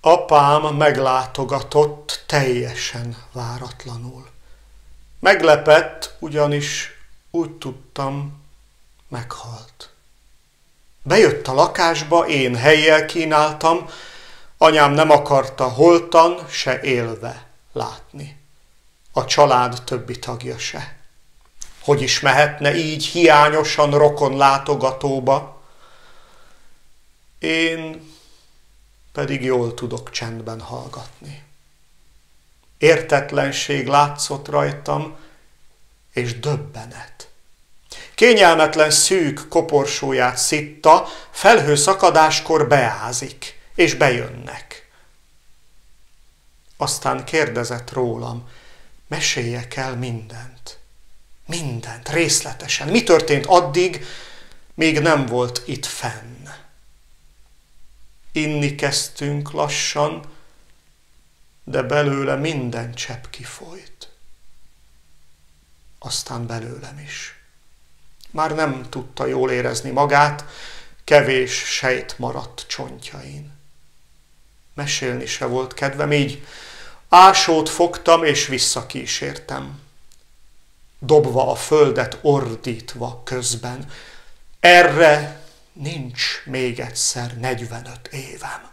Apám meglátogatott teljesen váratlanul. Meglepett, ugyanis úgy tudtam, meghalt. Bejött a lakásba, én helyjel kínáltam, anyám nem akarta holtan, se élve látni. A család többi tagja se. Hogy is mehetne így hiányosan rokon látogatóba? Én pedig jól tudok csendben hallgatni. Értetlenség látszott rajtam, és döbbenet. Kényelmetlen szűk koporsóját szitta, felhőszakadáskor beázik, és bejönnek. Aztán kérdezett rólam, meséljek el mindent. Mindent, részletesen. Mi történt addig, míg nem volt itt fenn? Inni kezdtünk lassan, de belőle minden csepp kifolyt. Aztán belőlem is. Már nem tudta jól érezni magát, kevés sejt maradt csontjain. Mesélni se volt kedvem, így ásót fogtam és visszakísértem. Dobva a földet, ordítva közben. Erre nincs még egyszer 45 évem.